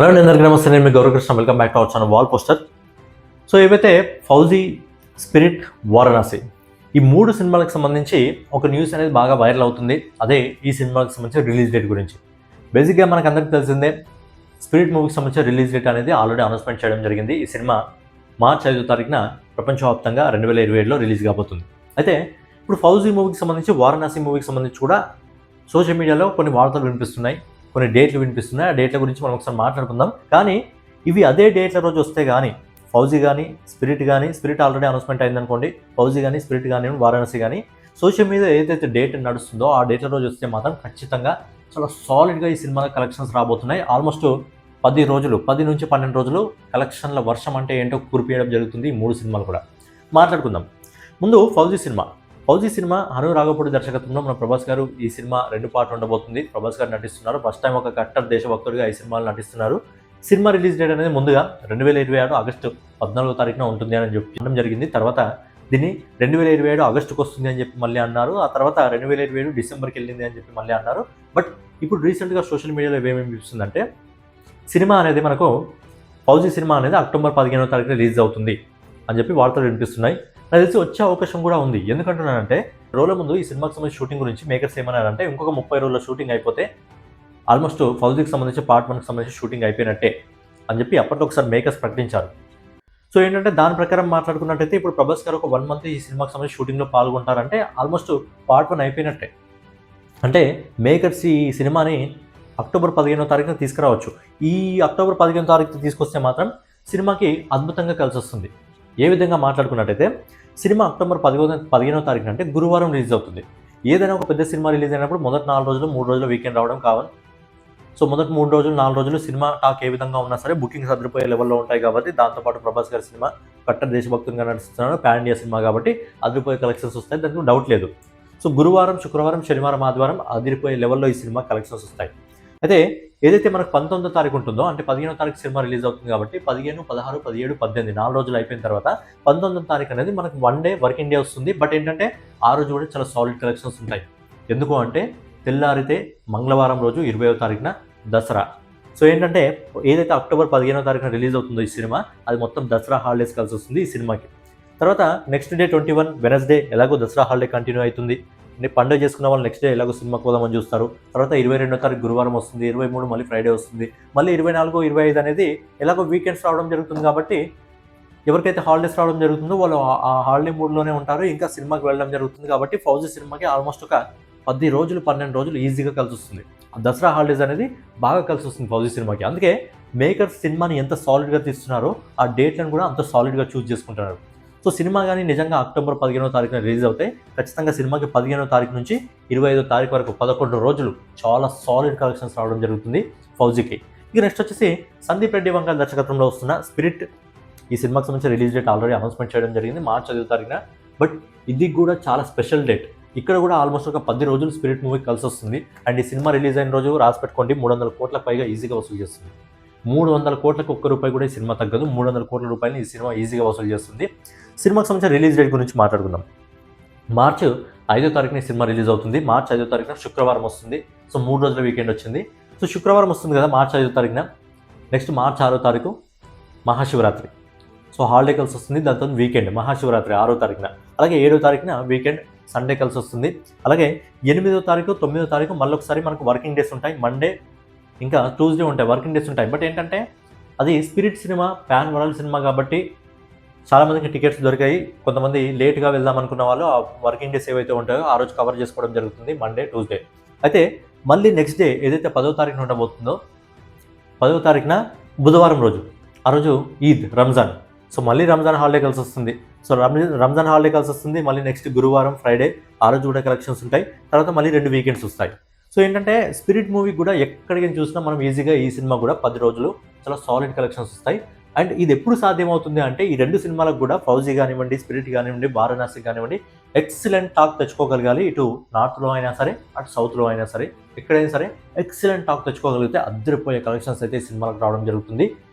Hello అండి, అందరికీ నమస్తే. నేను మీ Gaurav Krishna. Welcome back to our channel wall poster. So ఏవైతే ఫౌజీ, స్పిరిట్, వారణాసి ఈ 3 సినిమాలకు సంబంధించి ఒక న్యూస్ అనేది బాగా వైరల్ అవుతుంది. అదే ఈ సినిమాకి సంబంధించిన రిలీజ్ డేట్ గురించి. బేసిక్గా మనకు అందరికీ తెలిసిందే, స్పిరిట్ మూవీకి సంబంధించిన రిలీజ్ డేట్ అనేది ఆల్రెడీ అనౌన్స్మెంట్ చేయడం జరిగింది. ఈ సినిమా మార్చి 5వ తారీఖున ప్రపంచవ్యాప్తంగా 2027లో రిలీజ్ కాబోతుంది. అయితే ఇప్పుడు ఫౌజీ మూవీకి సంబంధించి, వారణాసి మూవీకి సంబంధించి కూడా సోషల్ మీడియాలో కొన్ని వార్తలు వినిపిస్తున్నాయి, కొన్ని డేట్లు వినిపిస్తున్నాయి. ఆ డేట్ల గురించి మనం ఒకసారి మాట్లాడుకుందాం. కానీ ఇవి అదే డేట్ల రోజు వస్తే కానీ ఫౌజీ కానీ స్పిరిట్ ఆల్రెడీ అనౌన్స్మెంట్ అయిందనుకోండి, ఫౌజీ కానీ స్పిరిట్ కానీ వారణాసి కానీ సోషల్ మీడియా ఏదైతే డేట్ నడుస్తుందో ఆ డేట్ల రోజు వస్తే మాత్రం ఖచ్చితంగా చాలా సాలిడ్గా ఈ సినిమా కలెక్షన్స్ రాబోతున్నాయి. ఆల్మోస్ట్ 10 నుంచి 12 రోజులు కలెక్షన్ల వర్షం అంటే ఏంటో కురిపియడం జరుగుతుంది ఈ 3 సినిమాలు కూడా. మాట్లాడుకుందాం. ముందు ఫౌజీ సినిమా హను రాఘపూడి దర్శకత్వంలో మన ప్రభాస్ గారు ఈ సినిమా 2 పార్ట్ ఉండబోతుంది. ప్రభాస్ గారు నటిస్తున్నారు. ఫస్ట్ టైం ఒక కట్టర్ దేశభక్తుడిగా ఈ సినిమాలు నటిస్తున్నారు. సినిమా రిలీజ్ డేట్ అనేది ముందుగా 2026 ఆగస్టు 14వ తారీఖున ఉంటుంది అని చెప్పడం జరిగింది. తర్వాత దీన్ని 2027 ఆగస్టుకు వస్తుంది అని చెప్పి మళ్ళీ అన్నారు. ఆ తర్వాత 2027 డిసెంబర్కి వెళ్ళింది అని చెప్పి మళ్ళీ అన్నారు. బట్ ఇప్పుడు రీసెంట్గా సోషల్ మీడియాలో ఏమేమి చూస్తుందంటే, సినిమా అనేది మనకు ఫౌజీ సినిమా అనేది అక్టోబర్ 15వ తారీఖున రిలీజ్ అవుతుంది అని చెప్పి వార్తలు వినిపిస్తున్నాయి. నాకు తెలిసి వచ్చే అవకాశం కూడా ఉంది. ఎందుకంటున్నానంటే, రోజుల ముందు ఈ సినిమాకి సంబంధించి షూటింగ్ గురించి మేకర్స్ ఏమన్నారంటే, ఇంకొక 30 రోజుల షూటింగ్ అయిపోతే ఆల్మోస్ట్ ఫౌజీకి సంబంధించి పార్ట్ 1కి సంబంధించి షూటింగ్ అయిపోయినట్టే అని చెప్పి అప్పట్లో ఒకసారి మేకర్స్ ప్రకటించారు. సో ఏంటంటే, దాని ప్రకారం మాట్లాడుకున్నట్టయితే ఇప్పుడు ప్రభాస్ గారు ఒక 1 మంత్ ఈ సినిమాకి సంబంధించి షూటింగ్లో పాల్గొంటారంటే ఆల్మోస్ట్ పార్ట్ 1 అయిపోయినట్టే. అంటే మేకర్స్ ఈ సినిమాని అక్టోబర్ 15వ తారీఖున తీసుకురావచ్చు. ఈ అక్టోబర్ 15వ తారీఖు తీసుకొస్తే మాత్రం సినిమాకి అద్భుతంగా కలిసి వస్తుంది. ఏ విధంగా మాట్లాడుకున్నట్టయితే, సినిమా అక్టోబర్ 15వ తారీఖున అంటే గురువారం రిలీజ్ అవుతుంది. ఏదైనా ఒక పెద్ద సినిమా రిలీజ్ అయినప్పుడు మొదటి 4 రోజులు 3 రోజులు వీకెండ్ రావడం కావాలి. సో మొదటి 3 రోజులు 4 రోజులు సినిమా టాక్ ఏ విధంగా ఉన్నా సరే బుకింగ్స్ అదిరిపోయే లెవెల్లో ఉంటాయి. కాబట్టి దాంతోపాటు ప్రభాస్ గారి సినిమా కట్టర్ దేశభక్తులుగా నడుస్తున్నారు, పాన్ ఇండియా సినిమా కాబట్టి అదిరిపోయే కలెక్షన్స్ వస్తాయి, దానికి డౌట్ లేదు. సో గురువారం, శుక్రవారం, శనివారం, ఆదివారం అదిరిపోయే లెవెల్లో ఈ సినిమా కలెక్షన్స్ వస్తాయి. అయితే ఏదైతే మనకు 19వ తారీఖు ఉంటుందో, అంటే 15వ తారీఖు సినిమా రిలీజ్ అవుతుంది కాబట్టి 15, 16, 17, 18 4 రోజులు అయిపోయిన తర్వాత 19వ తారీఖు అనేది మనకు 1 డే వర్కింగ్ డే వస్తుంది. బట్ ఏంటంటే ఆ రోజు కూడా చాలా సాలిడ్ కలెక్షన్స్ ఉంటాయి. ఎందుకు అంటే, తెల్లారితే మంగళవారం రోజు 20వ తారీఖున దసరా. సో ఏంటంటే, ఏదైతే అక్టోబర్ 15వ తారీఖున రిలీజ్ అవుతుందో ఈ సినిమా, అది మొత్తం దసరా హాలిడేస్ కలిసి వస్తుంది ఈ సినిమాకి. తర్వాత నెక్స్ట్ డే 21 వెనస్డే ఎలాగో దసరా హాలిడే కంటిన్యూ అవుతుంది. పండుగ చేసుకున్న వాళ్ళు నెక్స్ట్ డే ఎలాగో సినిమాకి పోదామని చూస్తారు. తర్వాత 22వ తారీఖు గురువారం వస్తుంది, 23 మళ్ళీ ఫ్రైడే వస్తుంది, మళ్ళీ 24, 25 అనేది ఎలాగో వీకెండ్స్ రావడం జరుగుతుంది. కాబట్టి ఎవరికైతే హాలిడేస్ రావడం జరుగుతుందో వాళ్ళు ఆ హాలిడే మూడ్లోనే ఉంటారు, ఇంకా సినిమాకి వెళ్ళడం జరుగుతుంది. కాబట్టి ఫౌజీ సినిమాకి ఆల్మోస్ట్ ఒక 10 రోజులు 12 రోజులు ఈజీగా కలిసి వస్తుంది. దసరా హాలిడేస్ అనేది బాగా కలిసి వస్తుంది ఫౌజీ సినిమాకి. అందుకే మేకర్స్ సినిమాని ఎంత సాలిడ్గా తీస్తున్నారో ఆ డేట్లను కూడా అంత సాలిడ్గా చూస్ చేసుకుంటున్నారు. సో సినిమా కానీ నిజంగా అక్టోబర్ 15వ తారీఖున రిలీజ్ అవుతాయి. ఖచ్చితంగా సినిమాకి 15వ తారీఖు నుంచి 25వ తారీఖు వరకు 11 రోజులు చాలా సాలిడ్ కలెక్షన్స్ రావడం జరుగుతుంది ఫౌజీకి. ఇక నెక్స్ట్ వచ్చేసి సందీప్ రెడ్డి వంగ దర్శకత్వంలో వస్తున్న స్పిరిట్. ఈ సినిమాకి సంబంధించిన రిలీజ్ డేట్ ఆల్రెడీ అనౌన్స్మెంట్ చేయడం జరిగింది మార్చి 5వ తారీఖున. బట్ ఇది కూడా చాలా స్పెషల్ డేట్. ఇక్కడ కూడా ఆల్మోస్ట్ ఒక 10 రోజులు స్పిరిట్ మూవీ కలిసి వస్తుంది. అండ్ ఈ సినిమా రిలీజ్ అయిన రోజు రాసి పెట్టుకోండి, 300 కోట్ల పైగా ఈజీగా వసూలు చేస్తుంది. 300 కోట్లకు ₹1 కూడా ఈ సినిమా తగ్గదు. 300 కోట్ల రూపాయలు ఈ సినిమా ఈజీగా వసూలు చేస్తుంది. సినిమాకి సంబంధించిన రిలీజ్ డేట్ గురించి మాట్లాడుకుందాం. మార్చి 5వ తారీఖున ఈ సినిమా రిలీజ్ అవుతుంది. మార్చి 5వ తారీఖున శుక్రవారం వస్తుంది. సో 3 రోజుల వీకెండ్ వచ్చింది. సో శుక్రవారం వస్తుంది కదా మార్చి 5వ తారీఖున. నెక్స్ట్ మార్చి 6వ తారీఖు మహాశివరాత్రి. సో హాలిడే కలిసి వస్తుంది. దాంతో వీకెండ్ మహాశివరాత్రి 6వ తారీఖున. అలాగే 7వ తారీఖున వీకెండ్ సండే కలిసి వస్తుంది. అలాగే 8వ తారీఖు 9వ తారీఖు మళ్ళీ ఒకసారి మనకు వర్కింగ్ డేస్ ఉంటాయి. మండే ఇంకా ట్యూస్డే ఉంటాయి, వర్కింగ్ డేస్ ఉంటాయి. బట్ ఏంటంటే అది spirit cinema, pan world cinema కాబట్టి చాలామందికి టికెట్స్ దొరికాయి. కొంతమంది లేట్గా వెళ్దాం అనుకున్న వాళ్ళు ఆ వర్కింగ్ డేస్ ఏవైతే ఉంటాయో ఆ రోజు కవర్ చేసుకోవడం జరుగుతుంది, మండే, ట్యూస్డే. అయితే మళ్ళీ నెక్స్ట్ డే ఏదైతే 10వ తారీఖున ఉండబోతుందో, 10వ తారీఖున బుధవారం రోజు, ఆ రోజు ఈద్, రంజాన్. సో మళ్ళీ రంజాన్ హాలిడే కలిసి వస్తుంది. సో రంజాన్ హాలిడే కలిసి వస్తుంది. మళ్ళీ నెక్స్ట్ గురువారం, ఫ్రైడే, ఆ రోజు కూడా కలెక్షన్స్ ఉంటాయి. తర్వాత మళ్ళీ 2 వీకెండ్స్ వస్తాయి. సో ఏంటంటే స్పిరిట్ మూవీ కూడా ఎక్కడికి చూసినా మనం ఈజీగా ఈ సినిమా కూడా 10 రోజులు చాలా సాలిడ్ కలెక్షన్స్ వస్తాయి. అండ్ ఇది ఎప్పుడు సాధ్యమవుతుంది అంటే, ఈ 2 సినిమాలకు కూడా ఫౌజీ కానివ్వండి, స్పిరిట్ కానివ్వండి, వారణాసి కానివ్వండి ఎక్సలెంట్ టాక్ తెచ్చుకోగలగాలి. ఇటు నార్త్లో అయినా సరే, అటు సౌత్లో అయినా సరే, ఎక్కడైనా సరే ఎక్సలెంట్ టాక్ తెచ్చుకోగలిగితే అద్దరిపోయే కలెక్షన్స్ అయితే ఈ సినిమాలకు రావడం జరుగుతుంది.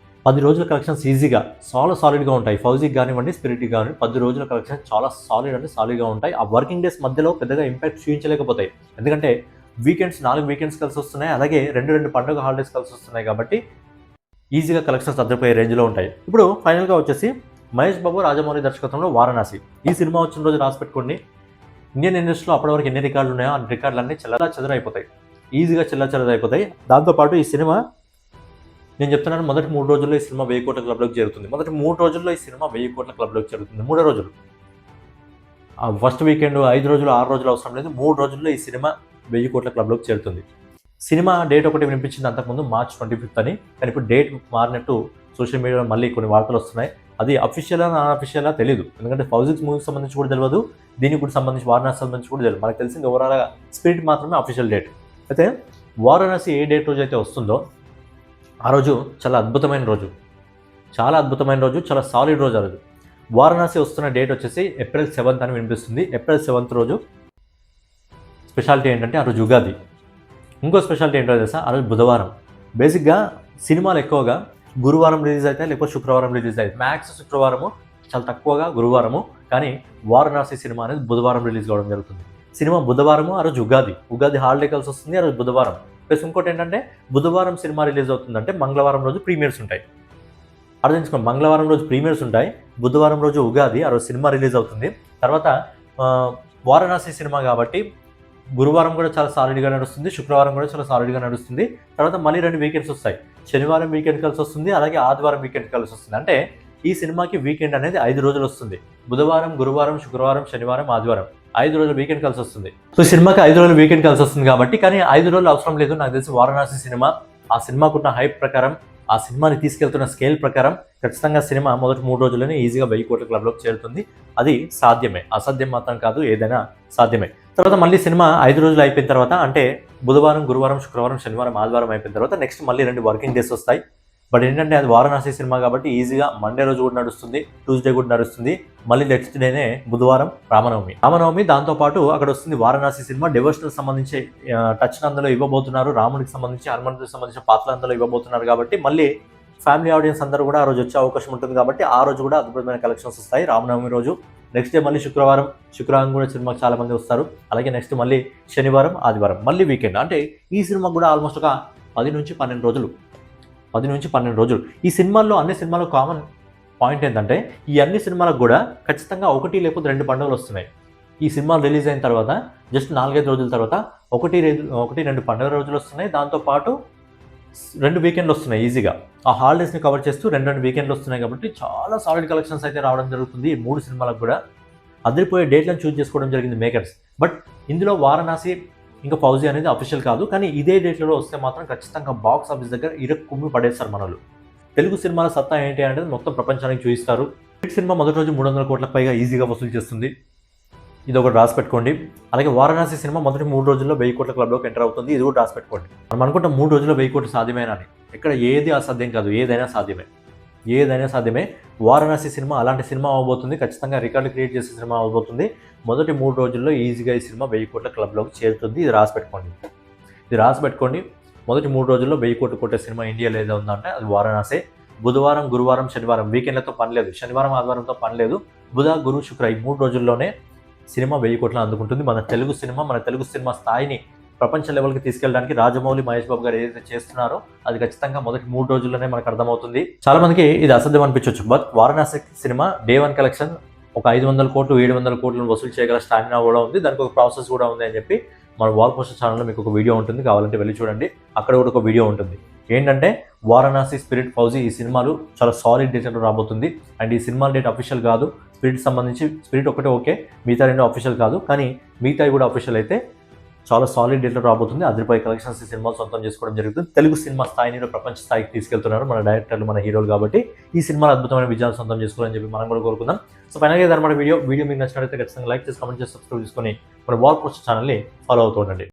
10 రోజుల కలెక్షన్స్ ఈజీగా చాలా సాలిడ్గా ఉంటాయి. ఫౌజీకి కానివ్వండి, స్పిరిట్కి కానివ్వండి 10 రోజుల కలెక్షన్స్ చాలా సాలిడ్ అంటే సాలిడ్గా ఉంటాయి. ఆ వర్కింగ్ డేస్ మధ్యలో పెద్దగా ఇంపాక్ట్ చూపించలేకపోతాయి. ఎందుకంటే వీకెండ్స్ 4 వీకెండ్స్ కలిసి వస్తున్నాయి. అలాగే 2 పండుగ హాలిడేస్ కలిసి వస్తున్నాయి. కాబట్టి ఈజీగా కలెక్షన్స్ అద్దరిపోయే రేంజ్లో ఉంటాయి. ఇప్పుడు ఫైనల్గా వచ్చేసి మహేష్ బాబు రాజమౌళి దర్శకత్వంలో వారణాసి. ఈ సినిమా వచ్చిన రోజు రాసి పెట్టుకోండి, ఇండియన్ ఇండస్ట్రీలో అప్పటివరకు ఎన్ని రికార్డులు ఉన్నాయో అన్ని రికార్డులన్నీ చెదరైపోతాయి, ఈజీగా అయిపోతాయి. దాంతోపాటు ఈ సినిమా నేను చెప్తున్నాను, మొదటి 3 రోజుల్లో ఈ సినిమా 1000 కోట్ల క్లబ్లోకి చేరుతుంది. మొదటి 3 రోజుల్లో ఈ సినిమా 1000 కోట్ల క్లబ్లోకి చేరుతుంది. 3 రోజులు, ఫస్ట్ వీకెండ్ 5 రోజులు 6 రోజులు అవసరం లేదు, 3 రోజుల్లో ఈ సినిమా 1000 కోట్ల క్లబ్లోకి చేరుతుంది. సినిమా డేట్ ఒకటి వినిపించింది అంతకుముందు March 25 అని, కానీ ఇప్పుడు డేట్ మారినట్టు సోషల్ మీడియాలో మళ్ళీ కొన్ని వార్తలు వస్తున్నాయి. అది అఫీషియలా నాన్ అఫీషియలా తెలియదు, ఎందుకంటే ఫౌజిక్స్ మూవీకి సంబంధించి కూడా తెలియదు, దీనికి కూడా సంబంధించి వారణాసి సంబంధించి కూడా తెలియదు. మనకు తెలిసింది ఓవరాల్గా స్పిరిట్ మాత్రమే అఫీషియల్ డేట్. అయితే వారణాసి ఏ డేట్ రోజు అయితే వస్తుందో ఆ రోజు చాలా అద్భుతమైన రోజు, చాలా సాలిడ్ రోజు. ఆ రోజు వారణాసి వస్తున్న డేట్ వచ్చేసి April 7th అని వినిపిస్తుంది. April 7th రోజు స్పెషాలిటీ ఏంటంటే ఆ రోజు ఉగాది. ఇంకో స్పెషాలిటీ ఏంటో తెలుసా, ఆ రోజు బుధవారం. బేసిక్గా సినిమాలు ఎక్కువగా గురువారం రిలీజ్ అవుతాయి, లేకపోతే శుక్రవారం రిలీజ్ అవుతాయి. మ్యాక్స్ శుక్రవారము, చాలా తక్కువగా గురువారము. కానీ వారణాసి సినిమా అనేది బుధవారం రిలీజ్ కావడం జరుగుతుంది. సినిమా బుధవారము, ఆ రోజు ఉగాది హాలిడే కలిసి వస్తుంది, ఆ రోజు బుధవారం. ప్లస్ ఇంకోటి ఏంటంటే బుధవారం సినిమా రిలీజ్ అవుతుందంటే మంగళవారం రోజు ప్రీమియర్స్ ఉంటాయి. అర్థం చేసుకోండి, మంగళవారం రోజు ప్రీమియర్స్ ఉంటాయి, బుధవారం రోజు ఉగాది, ఆ రోజు సినిమా రిలీజ్ అవుతుంది. తర్వాత వారణాసి సినిమా కాబట్టి గురువారం కూడా చాలా సాలిడ్గా నడుస్తుంది, శుక్రవారం కూడా చాలా సాలిడ్గా నడుస్తుంది. తర్వాత మళ్ళీ 2 వీకెండ్స్ వస్తాయి, శనివారం వీకెండ్ కలిసి వస్తుంది, అలాగే ఆదివారం వీకెండ్ కలిసి వస్తుంది. అంటే ఈ సినిమాకి వీకెండ్ అనేది 5 రోజులు వస్తుంది. బుధవారం, గురువారం, శుక్రవారం, శనివారం, ఆదివారం 5 రోజుల వీకెండ్ కలిసి వస్తుంది. సో సినిమాకి 5 రోజుల వీకెండ్ కలిసి వస్తుంది కాబట్టి, కానీ 5 రోజులు అవసరం లేదు. నాకు తెలిసి వారణాసి సినిమా ఆ సినిమాకున్న హైప్ ప్రకారం, ఆ సినిమాని తీసుకెళ్తున్న స్కేల్ ప్రకారం ఖచ్చితంగా సినిమా మొదటి 3 రోజుల్లోనే ఈజీగా 1000 కోట్ల క్లబ్లోకి చేరుతుంది. అది సాధ్యమే, అసాధ్యం మాత్రం కాదు, ఏదైనా సాధ్యమే. తర్వాత మళ్ళీ సినిమా 5 రోజులు అయిపోయిన తర్వాత, అంటే బుధవారం, గురువారం, శుక్రవారం, శనివారం, ఆదివారం అయిపోయిన తర్వాత నెక్స్ట్ మళ్ళీ 2 వర్కింగ్ డేస్ వస్తాయి. బట్ ఏంటంటే అది వారణాసి సినిమా కాబట్టి ఈజీగా మండే రోజు కూడా నడుస్తుంది, ట్యూస్డే కూడా నడుస్తుంది. మళ్ళీ నెక్స్ట్ డేనే బుధవారం రామనవమి. దాంతోపాటు అక్కడ వస్తుంది వారణాసి సినిమా డివోషనల్ సంబంధించి టచ్ అందులో ఇవ్వబోతున్నారు, రాముడికి సంబంధించి హనుమంతుడికి సంబంధించిన పాత్రలు అందులో ఇవ్వబోతున్నారు కాబట్టి మళ్ళీ ఫ్యామిలీ ఆడియన్స్ అందరూ కూడా ఆ రోజు వచ్చే అవకాశం ఉంటుంది. కాబట్టి ఆ రోజు కూడా అద్భుతమైన కలెక్షన్స్ వస్తాయి రామనవమి రోజు. నెక్స్ట్ డే మళ్ళీ శుక్రవారం కూడా సినిమాకి చాలా మంది వస్తారు. అలాగే నెక్స్ట్ మళ్ళీ శనివారం, ఆదివారం మళ్ళీ వీకెండ్. అంటే ఈ సినిమా కూడా ఆల్మోస్ట్ ఒక 10 నుంచి 12 రోజులు. ఈ సినిమాల్లో అన్ని సినిమాల్లో కామన్ పాయింట్ ఏంటంటే ఈ అన్ని సినిమాలకు కూడా ఖచ్చితంగా 1 లేకపోతే 2 పండుగలు వస్తున్నాయి. ఈ సినిమాలు రిలీజ్ అయిన తర్వాత జస్ట్ 4-5 రోజుల తర్వాత 1-2 పండుగ రోజులు వస్తున్నాయి. దాంతోపాటు 2 వీకెండ్లు వస్తున్నాయి ఈజీగా. ఆ హాలిడేస్ని కవర్ చేస్తూ 2 వీకెండ్లు వస్తున్నాయి కాబట్టి చాలా సాలిడ్ కలెక్షన్స్ అయితే రావడం జరుగుతుంది. ఈ 3 సినిమాలకు కూడా అదిరిపోయే డేట్లను చూస్ చేసుకోవడం జరిగింది మేకర్స్. బట్ ఇందులో వారణాసి ఇంకా ఫౌజీ అనేది అఫీషియల్ కాదు, కానీ ఇదే డేట్లలో వస్తే మాత్రం ఖచ్చితంగా బాక్స్ ఆఫీస్ దగ్గర కుమ్మి పడేస్తారు మనలు. తెలుగు సినిమాల సత్తా ఏంటి అనేది మొత్తం ప్రపంచానికి చూపిస్తారు. ఈ సినిమా మొదటి రోజు 300 కోట్లకు పైగా ఈజీగా వసూలు చేస్తుంది, ఇది ఒకటి రాసి పెట్టుకోండి. అలాగే వారణాసి సినిమా మొదటి 3 రోజుల్లో 1000 కోట్ల క్లబ్లోకి ఎంటర్ అవుతుంది, ఇది కూడా రాసి పెట్టుకోండి. మనం అనుకుంటాం 3 రోజుల్లో 1000 కోట్లు సాధ్యమేనా అని. ఇక్కడ ఏది అసాధ్యం కాదు, ఏదైనా సాధ్యమే. వారణాసి సినిమా అలాంటి సినిమా అవబోతుంది, ఖచ్చితంగా రికార్డు క్రియేట్ చేసే సినిమా అవబోతుంది. మొదటి 3 రోజుల్లో ఈజీగా ఈ సినిమా 1000 కోట్ల క్లబ్లోకి చేరుతుంది, ఇది రాసి పెట్టుకోండి. మొదటి 3 రోజుల్లో 1000 కోట్లు కొట్టే సినిమా ఇండియాలో ఏదో ఉందంటే అది వారణాసి. బుధవారం, గురువారం, శనివారం వీకెండ్లతో పని లేదు, శనివారం, ఆదివారంతో పని లేదు. బుధ, గురు, శుక్ర ఈ 3 రోజుల్లోనే సినిమా 1000 కోట్లను అందుకుంటుంది. మన తెలుగు సినిమా స్థాయిని ప్రపంచ లెవెల్కి తీసుకెళ్ళడానికి రాజమౌళి, మహేష్ బాబు గారు ఏదైతే చేస్తున్నారో అది ఖచ్చితంగా మొదటి 3 రోజుల్లోనే మనకు అర్థమవుతుంది. చాలా మందికి ఇది అసాధ్యం అనిపించవచ్చు, but Varanasi cinema day 1 collection ఒక 500 కోట్లు 700 కోట్లను వసూలు చేయగల స్టామినా కూడా ఉంది, దానికి ఒక ప్రాసెస్ కూడా ఉంది అని చెప్పి మన వాల్ పోస్టర్ ఛానల్లో మీకు ఒక వీడియో ఉంటుంది, కావాలంటే వెళ్ళి చూడండి. అక్కడ కూడా ఒక వీడియో ఉంటుంది. ఏంటంటే వారణాసి, స్పిరిట్, ఫౌజీ ఈ సినిమాలు చాలా సాలిడ్ డేట్లో రాబోతుంది. అండ్ ఈ సినిమా డేట్ అఫీషియల్ కాదు, స్పిరిట్ ఒకటే ఓకే, మిగతా 2 అఫీషియల్ కాదు, కానీ మిగతావి కూడా అఫీషియల్ అయితే చాలా సాలిడ్ డేట్లో రాబోతుంది. అదిరిపోయే కలెక్షన్స్ ఈ సినిమాలు సొంతం చేసుకోవడం జరుగుతుంది. తెలుగు సినిమా స్థాయిని ప్రపంచ స్థాయికి తీసుకెళ్తున్నారు మన డైరెక్టర్లు, మన హీరోలు. కాబట్టి ఈ సినిమాలు అద్భుతమైన విజయాలు సొంతం చేసుకోవాలని చెప్పి మనం కూడా కోరుకుందాం. సో ఫైనల్గా ఇదన్నమాట వీడియో మీకు నచ్చినట్లయితే ఖచ్చితంగా లైక్ చేసి, కామెంట్ చేసి, సబ్స్క్రైబ్ చేసుకొని మన వాల్ పోస్టర్ ఛానల్ని ఫాలో అవుతూ ఉండండి.